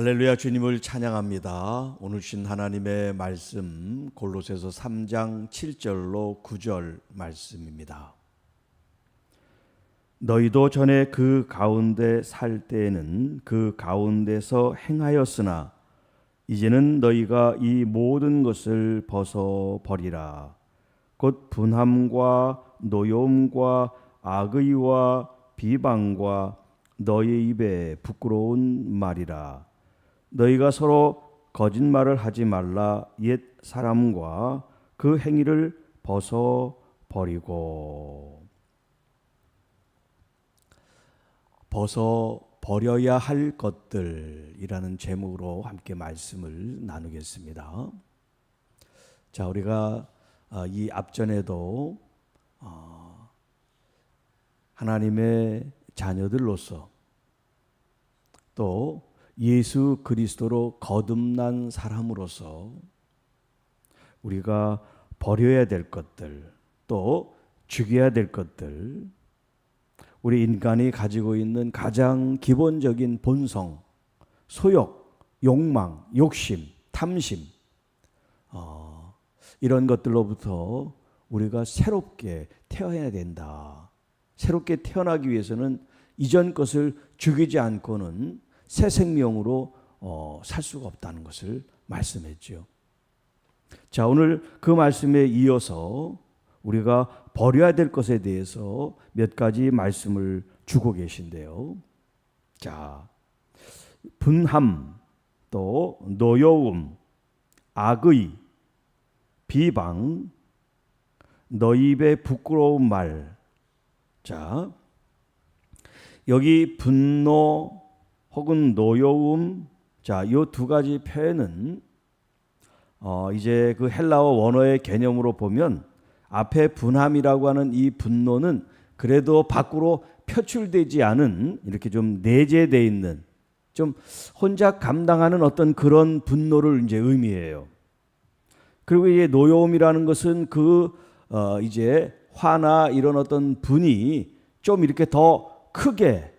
할렐루야. 주님을 찬양합니다. 오늘 주신 하나님의 말씀 골로새서 3장 7절로 9절 말씀입니다. 너희도 전에 그 가운데 살 때에는 그 가운데서 행하였으나 이제는 너희가 이 모든 것을 벗어버리라. 곧 분함과 노여움과 악의와 비방과 너희 입에 부끄러운 말이라. 너희가 서로 거짓말을 하지 말라. 옛 사람과 그 행위를 벗어버리고. 벗어버려야 할 것들이라는 제목으로 함께 말씀을 나누겠습니다. 자, 우리가 이 앞전에도 하나님의 자녀들로서 또 예수 그리스도로 거듭난 사람으로서 우리가 버려야 될 것들, 또 죽여야 될 것들, 우리 인간이 가지고 있는 가장 기본적인 본성, 소욕, 욕망, 욕심, 탐심, 이런 것들로부터 우리가 새롭게 태어나야 된다. 새롭게 태어나기 위해서는 이전 것을 죽이지 않고는 새 생명으로 살 수가 없다는 것을 말씀했죠. 자, 오늘 그 말씀에 이어서 우리가 버려야 될 것에 대해서 몇 가지 말씀을 주고 계신데요. 자, 분함, 또 노여움, 악의, 비방, 너희 입에 부끄러운 말. 자, 여기 분노 혹은 노여움, 자, 이 두 가지 표현은 이제 그 헬라어 원어의 개념으로 보면 앞에 분함이라고 하는 이 분노는 그래도 밖으로 표출되지 않은 이렇게 좀 내재되어 있는 좀 혼자 감당하는 어떤 그런 분노를 이제 의미해요. 그리고 이제 노여움이라는 것은 이제 화나 이런 어떤 분이 좀 이렇게 더 크게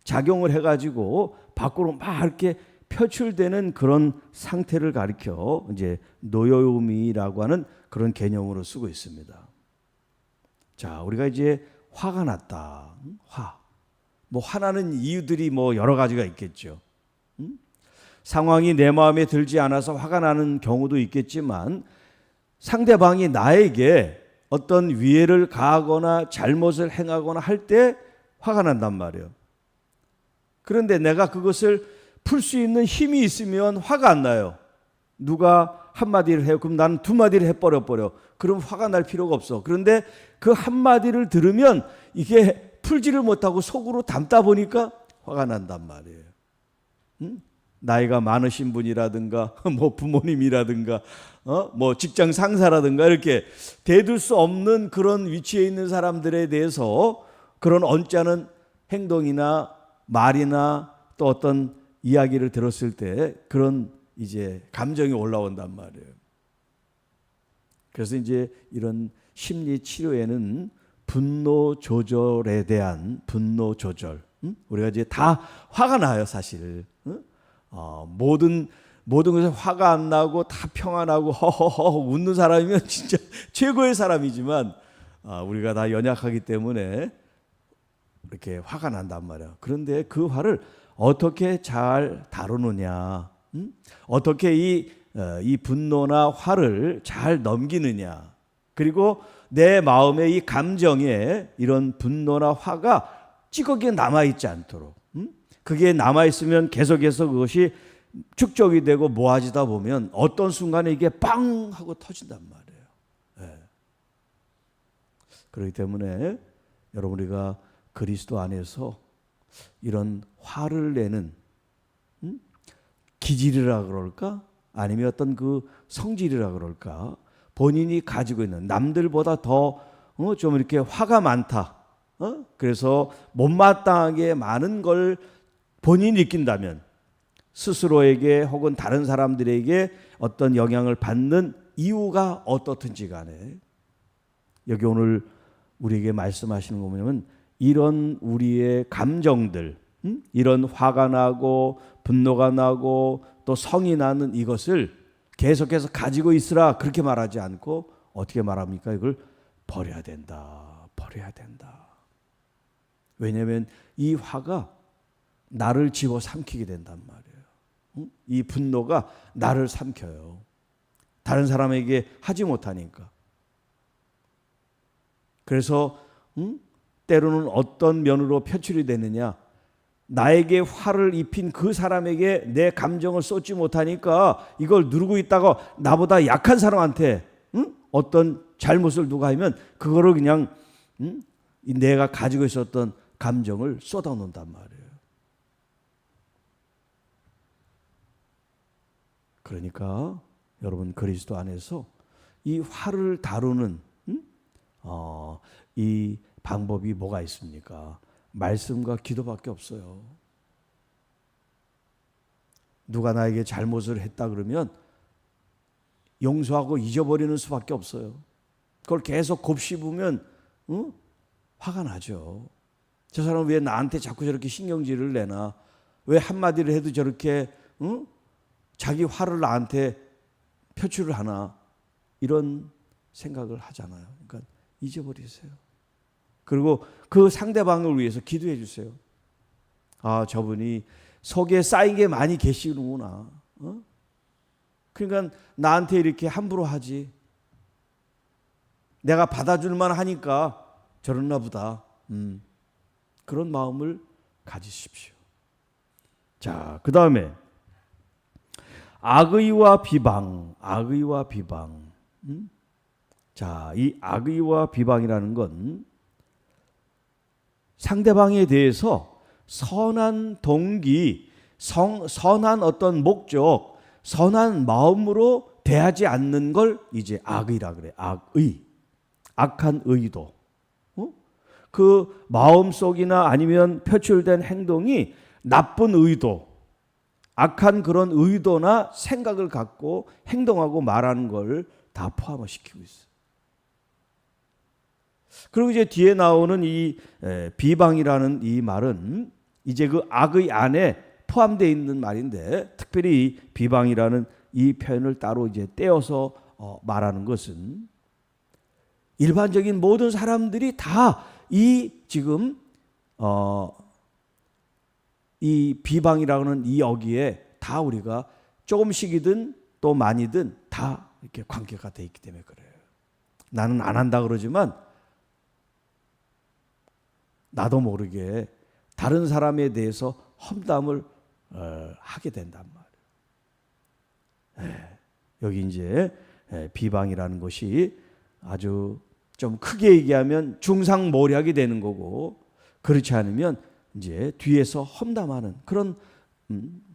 작용을 해가지고 밖으로 막 이렇게 표출되는 그런 상태를 가리켜 이제 노여움이라고 하는 그런 개념으로 쓰고 있습니다. 자, 우리가 이제 화가 났다. 화나는 이유들이 여러 가지가 있겠죠. 상황이 내 마음에 들지 않아서 화가 나는 경우도 있겠지만 상대방이 나에게 어떤 위해를 가하거나 잘못을 행하거나 할 때 화가 난단 말이에요. 그런데 내가 그것을 풀 수 있는 힘이 있으면 화가 안 나요. 누가 한마디를 해요. 그럼 나는 두 마디를 해버려. 그럼 화가 날 필요가 없어. 그런데 그 한마디를 들으면 이게 풀지를 못하고 속으로 담다 보니까 화가 난단 말이에요. 나이가 많으신 분이라든가 부모님이라든가 직장 상사라든가 이렇게 대들 수 없는 그런 위치에 있는 사람들에 대해서 그런 언짢은 행동이나 말이나 또 어떤 이야기를 들었을 때 그런 이제 감정이 올라온단 말이에요. 그래서 이제 이런 심리 치료에는 분노 조절에 대한 분노 조절. 우리가 이제 다 화가 나요, 사실. 모든 것에 화가 안 나고 다 평안하고 허허허 웃는 사람이면 진짜 최고의 사람이지만 우리가 다 연약하기 때문에 이렇게 화가 난단 말이에요. 그런데 그 화를 어떻게 잘 다루느냐, 어떻게 이 분노나 화를 잘 넘기느냐, 그리고 내 마음의 이 감정에 이런 분노나 화가 찌꺼기에 남아있지 않도록, 그게 남아있으면 계속해서 그것이 축적이 되고 모아지다 보면 어떤 순간에 이게 빵 하고 터진단 말이에요. 네. 그렇기 때문에 여러분, 우리가 그리스도 안에서 이런 화를 내는 기질이라 그럴까? 아니면 어떤 그 성질이라 그럴까? 본인이 가지고 있는 남들보다 더 좀 이렇게 화가 많다. 그래서 못마땅하게 많은 걸 본인이 느낀다면 스스로에게 혹은 다른 사람들에게 어떤 영향을 받는 이유가 어떻든지 간에 여기 오늘 우리에게 말씀하시는 거 보면 이런 우리의 감정들, 이런 화가 나고 분노가 나고 또 성이 나는 이것을 계속해서 가지고 있으라 그렇게 말하지 않고 어떻게 말합니까? 이걸 버려야 된다. 버려야 된다. 왜냐하면 이 화가 나를 집어삼키게 된단 말이에요. 이 분노가 나를 삼켜요. 다른 사람에게 하지 못하니까. 그래서 때로는 어떤 면으로 표출이 되느냐, 나에게 화를 입힌 그 사람에게 내 감정을 쏟지 못하니까 이걸 누르고 있다가 나보다 약한 사람한테 어떤 잘못을 누가 하면 그거를 그냥 내가 가지고 있었던 감정을 쏟아놓는단 말이에요. 그러니까 여러분 그리스도 안에서 이 화를 다루는 이 방법이 뭐가 있습니까? 말씀과 기도밖에 없어요. 누가 나에게 잘못을 했다 그러면 용서하고 잊어버리는 수밖에 없어요. 그걸 계속 곱씹으면 화가 나죠. 저 사람은 왜 나한테 자꾸 저렇게 신경질을 내나? 왜 한마디를 해도 저렇게 자기 화를 나한테 표출을 하나? 이런 생각을 하잖아요. 그러니까 잊어버리세요. 그리고 그 상대방을 위해서 기도해 주세요. 아, 저분이 속에 쌓인 게 많이 계시는구나. 그러니까 나한테 이렇게 함부로 하지. 내가 받아줄만 하니까 저랬나 보다. 그런 마음을 가지십시오. 자, 그 다음에 악의와 비방. 악의와 비방. 자, 이 악의와 비방이라는 건 상대방에 대해서 선한 동기, 선한 어떤 목적, 선한 마음으로 대하지 않는 걸 이제 악의라 그래. 악의. 악한 의도. 그 마음속이나 아니면 표출된 행동이 나쁜 의도, 악한 그런 의도나 생각을 갖고 행동하고 말하는 걸 다 포함시키고 있어요. 그리고 이제 뒤에 나오는 이 비방이라는 이 말은 이제 그 악의 안에 포함되어 있는 말인데, 특별히 이 비방이라는 이 표현을 따로 이제 떼어서 말하는 것은 일반적인 모든 사람들이 다 이 지금 이 비방이라는 이 여기에 다 우리가 조금씩이든 또 많이든 다 이렇게 관계가 돼 있기 때문에 그래요. 나는 안 한다 그러지만 나도 모르게 다른 사람에 대해서 험담을 하게 된단 말이에요. 여기 이제 비방이라는 것이 아주 좀 크게 얘기하면 중상모략이 되는 거고, 그렇지 않으면 이제 뒤에서 험담하는 그런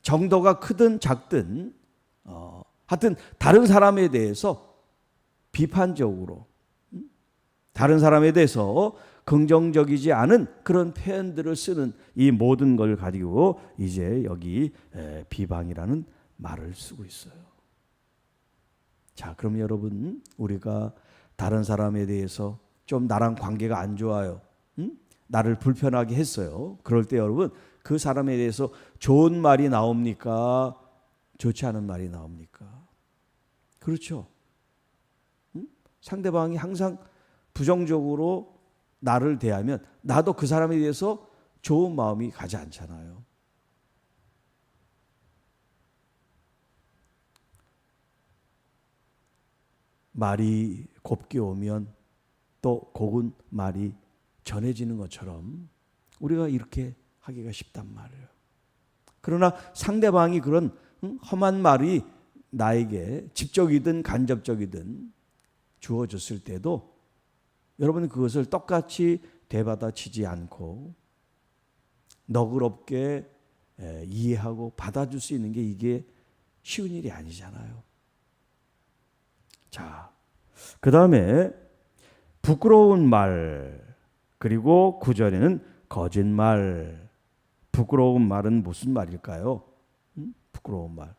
정도가 크든 작든 하여튼 다른 사람에 대해서 비판적으로, 다른 사람에 대해서 긍정적이지 않은 그런 표현들을 쓰는 이 모든 걸 가지고 이제 여기 비방이라는 말을 쓰고 있어요. 자, 그럼 여러분, 우리가 다른 사람에 대해서 좀 나랑 관계가 안 좋아요. 나를 불편하게 했어요. 그럴 때 여러분, 그 사람에 대해서 좋은 말이 나옵니까? 좋지 않은 말이 나옵니까? 그렇죠. 상대방이 항상 부정적으로 나를 대하면 나도 그 사람에 대해서 좋은 마음이 가지 않잖아요. 말이 곱게 오면 또 고운 말이 전해지는 것처럼 우리가 이렇게 하기가 쉽단 말이에요. 그러나 상대방이 그런 험한 말이 나에게 직접이든 간접적이든 주어졌을 때도 여러분은 그것을 똑같이 되받아치지 않고 너그럽게 이해하고 받아줄 수 있는 게 이게 쉬운 일이 아니잖아요. 자, 그 다음에 부끄러운 말, 그리고 9절에는 거짓말. 부끄러운 말은 무슨 말일까요? 부끄러운 말.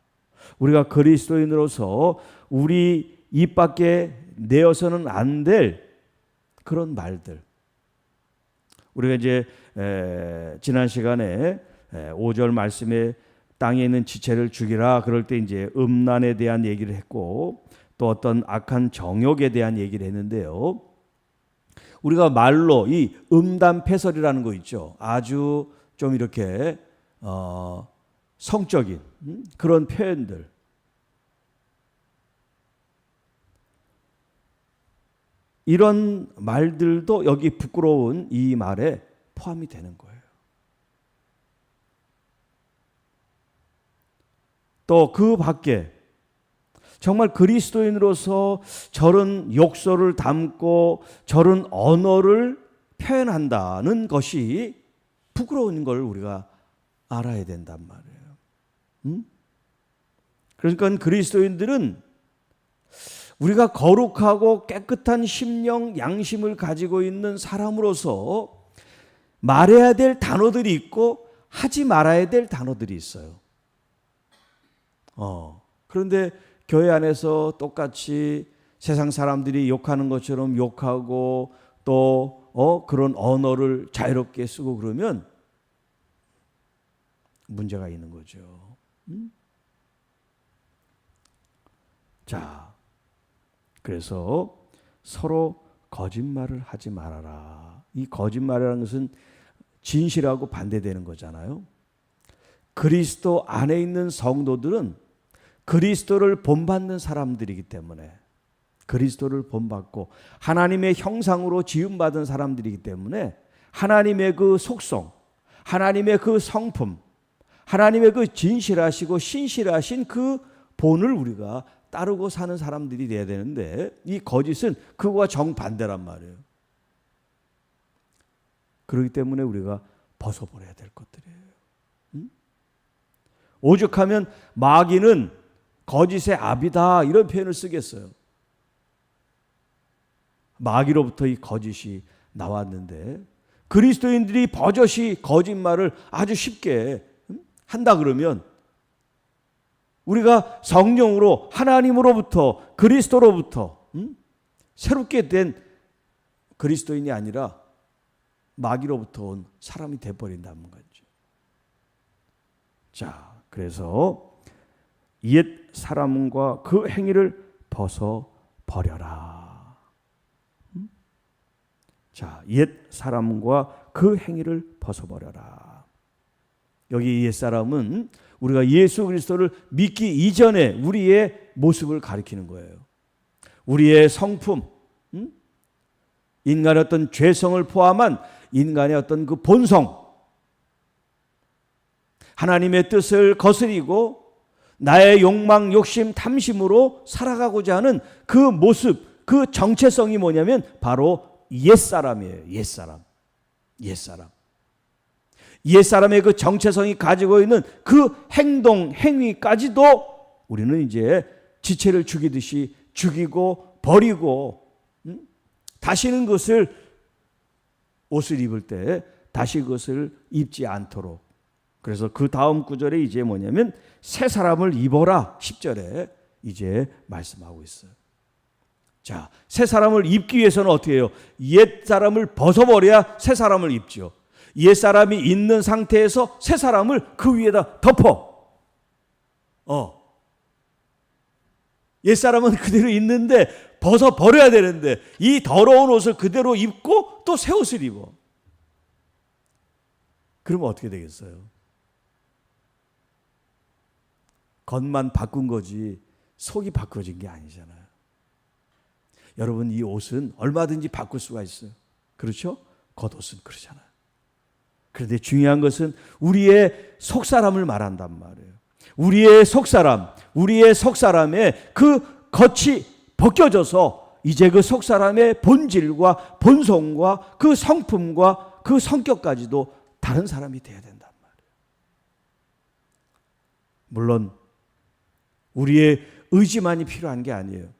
우리가 그리스도인으로서 우리 입 밖에 내어서는 안 될 그런 말들. 우리가 이제 지난 시간에 5절 말씀에 땅에 있는 지체를 죽이라. 그럴 때 이제 음란에 대한 얘기를 했고 또 어떤 악한 정욕에 대한 얘기를 했는데요. 우리가 말로 이 음담패설이라는 거 있죠. 아주 좀 이렇게 성적인 그런 표현들. 이런 말들도 여기 부끄러운 이 말에 포함이 되는 거예요. 또 그 밖에 정말 그리스도인으로서 저런 욕설을 담고 저런 언어를 표현한다는 것이 부끄러운 걸 우리가 알아야 된단 말이에요. 그러니까 그리스도인들은 우리가 거룩하고 깨끗한 심령, 양심을 가지고 있는 사람으로서 말해야 될 단어들이 있고 하지 말아야 될 단어들이 있어요. 그런데 교회 안에서 똑같이 세상 사람들이 욕하는 것처럼 욕하고 또 그런 언어를 자유롭게 쓰고 그러면 문제가 있는 거죠. 자, 그래서 서로 거짓말을 하지 말아라. 이 거짓말이라는 것은 진실하고 반대되는 거잖아요. 그리스도 안에 있는 성도들은 그리스도를 본받는 사람들이기 때문에, 그리스도를 본받고 하나님의 형상으로 지음받은 사람들이기 때문에 하나님의 그 속성, 하나님의 그 성품, 하나님의 그 진실하시고 신실하신 그 본을 우리가 따르고 사는 사람들이 돼야 되는데, 이 거짓은 그거와 정반대란 말이에요. 그렇기 때문에 우리가 벗어버려야 될 것들이에요. 오죽하면 마귀는 거짓의 아비다 이런 표현을 쓰겠어요. 마귀로부터 이 거짓이 나왔는데 그리스도인들이 버젓이 거짓말을 아주 쉽게 한다 그러면 우리가 성령으로 하나님으로부터 그리스도로부터 새롭게 된 그리스도인이 아니라 마귀로부터 온 사람이 돼버린다는 거죠. 자, 그래서 옛 사람과 그 행위를 벗어버려라. 자, 옛 사람과 그 행위를 벗어버려라. 여기 옛 사람은 우리가 예수 그리스도를 믿기 이전에 우리의 모습을 가리키는 거예요. 우리의 성품, 인간의 어떤 죄성을 포함한 인간의 어떤 그 본성, 하나님의 뜻을 거스리고 나의 욕망, 욕심, 탐심으로 살아가고자 하는 그 모습, 그 정체성이 뭐냐면 바로 옛사람이에요. 옛사람. 옛사람. 옛사람의 그 정체성이 가지고 있는 그 행동, 행위까지도 우리는 이제 지체를 죽이듯이 죽이고 버리고 다시는 그것을 옷을 입을 때 다시 그것을 입지 않도록. 그래서 그 다음 구절에 이제 뭐냐면 새 사람을 입어라 10절에 이제 말씀하고 있어요. 자, 새 사람을 입기 위해서는 어떻게 해요? 옛 사람을 벗어버려야 새 사람을 입죠. 옛 사람이 있는 상태에서 새 사람을 그 위에다 덮어. 옛 사람은 그대로 있는데 벗어버려야 되는데 이 더러운 옷을 그대로 입고 또 새 옷을 입어. 그러면 어떻게 되겠어요? 겉만 바꾼 거지 속이 바꿔진 게 아니잖아요. 여러분, 이 옷은 얼마든지 바꿀 수가 있어요. 그렇죠? 겉옷은 그러잖아요. 그런데 중요한 것은 우리의 속사람을 말한단 말이에요. 우리의 속사람, 우리의 속사람의 그 겉이 벗겨져서 이제 그 속사람의 본질과 본성과 그 성품과 그 성격까지도 다른 사람이 돼야 된단 말이에요. 물론 우리의 의지만이 필요한 게 아니에요.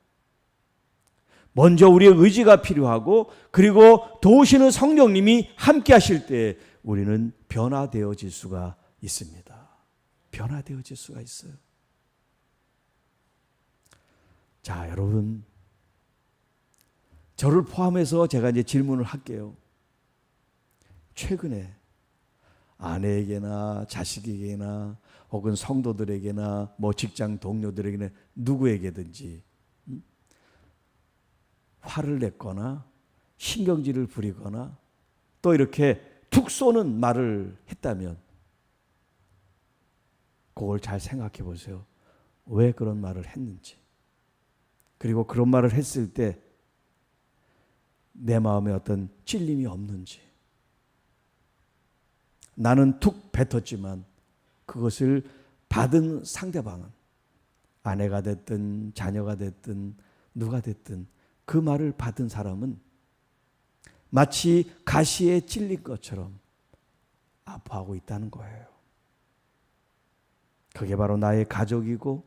먼저 우리의 의지가 필요하고 그리고 도우시는 성령님이 함께 하실 때 우리는 변화되어질 수가 있습니다. 변화되어질 수가 있어요. 자, 여러분, 저를 포함해서 제가 이제 질문을 할게요. 최근에 아내에게나 자식에게나 혹은 성도들에게나 뭐 직장 동료들에게나 누구에게든지 화를 냈거나 신경질을 부리거나 또 이렇게 툭 쏘는 말을 했다면 그걸 잘 생각해 보세요. 왜 그런 말을 했는지. 그리고 그런 말을 했을 때 내 마음에 어떤 찔림이 없는지. 나는 툭 뱉었지만 그것을 받은 상대방은 아내가 됐든 자녀가 됐든 누가 됐든 그 말을 받은 사람은 마치 가시에 찔린 것처럼 아파하고 있다는 거예요. 그게 바로 나의 가족이고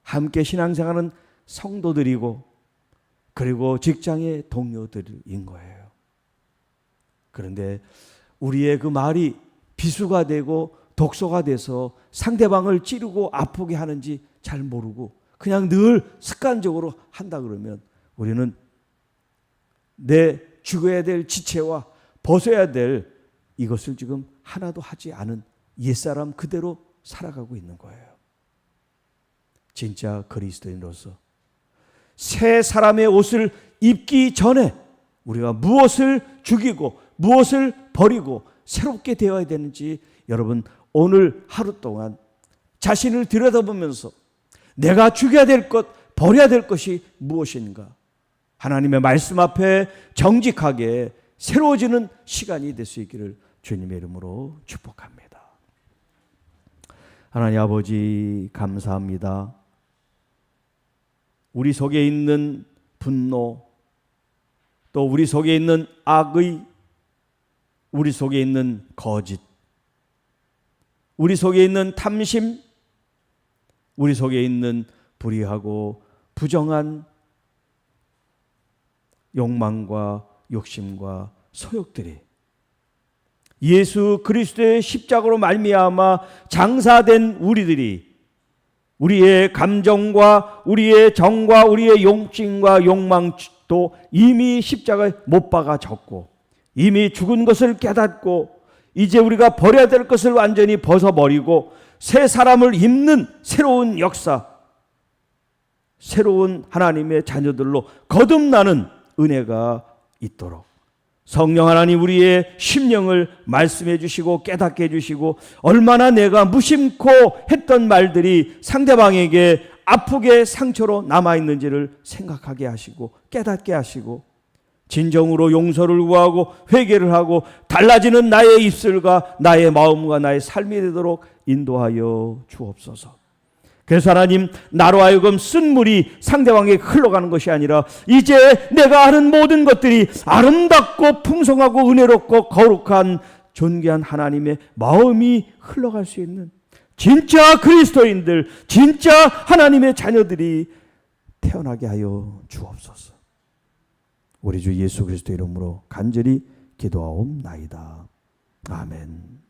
함께 신앙생활하는 성도들이고 그리고 직장의 동료들인 거예요. 그런데 우리의 그 말이 비수가 되고 독소가 돼서 상대방을 찌르고 아프게 하는지 잘 모르고 그냥 늘 습관적으로 한다 그러면 우리는 내 죽어야 될 지체와 벗어야 될 이것을 지금 하나도 하지 않은 옛사람 그대로 살아가고 있는 거예요. 진짜 그리스도인으로서 새 사람의 옷을 입기 전에 우리가 무엇을 죽이고 무엇을 버리고 새롭게 되어야 되는지 여러분 오늘 하루 동안 자신을 들여다보면서 내가 죽여야 될 것, 버려야 될 것이 무엇인가 하나님의 말씀 앞에 정직하게 새로워지는 시간이 될 수 있기를 주님의 이름으로 축복합니다. 하나님 아버지 감사합니다. 우리 속에 있는 분노, 또 우리 속에 있는 악의, 우리 속에 있는 거짓, 우리 속에 있는 탐심, 우리 속에 있는 불의하고 부정한 욕망과 욕심과 소욕들이 예수 그리스도의 십자가로 말미암아 장사된 우리들이 우리의 감정과 우리의 정과 우리의 욕심과 욕망도 이미 십자가에 못 박아졌고 이미 죽은 것을 깨닫고 이제 우리가 버려야 될 것을 완전히 벗어버리고 새 사람을 입는 새로운 역사, 새로운 하나님의 자녀들로 거듭나는 은혜가 있도록 성령 하나님 우리의 심령을 말씀해 주시고 깨닫게 해 주시고 얼마나 내가 무심코 했던 말들이 상대방에게 아프게 상처로 남아있는지를 생각하게 하시고 깨닫게 하시고 진정으로 용서를 구하고 회개를 하고 달라지는 나의 입술과 나의 마음과 나의 삶이 되도록 인도하여 주옵소서. 그래서 하나님 나로 하여금 쓴 물이 상대방에게 흘러가는 것이 아니라 이제 내가 아는 모든 것들이 아름답고 풍성하고 은혜롭고 거룩한 존귀한 하나님의 마음이 흘러갈 수 있는 진짜 그리스도인들, 진짜 하나님의 자녀들이 태어나게 하여 주옵소서. 우리 주 예수 그리스도 이름으로 간절히 기도하옵나이다. 아멘.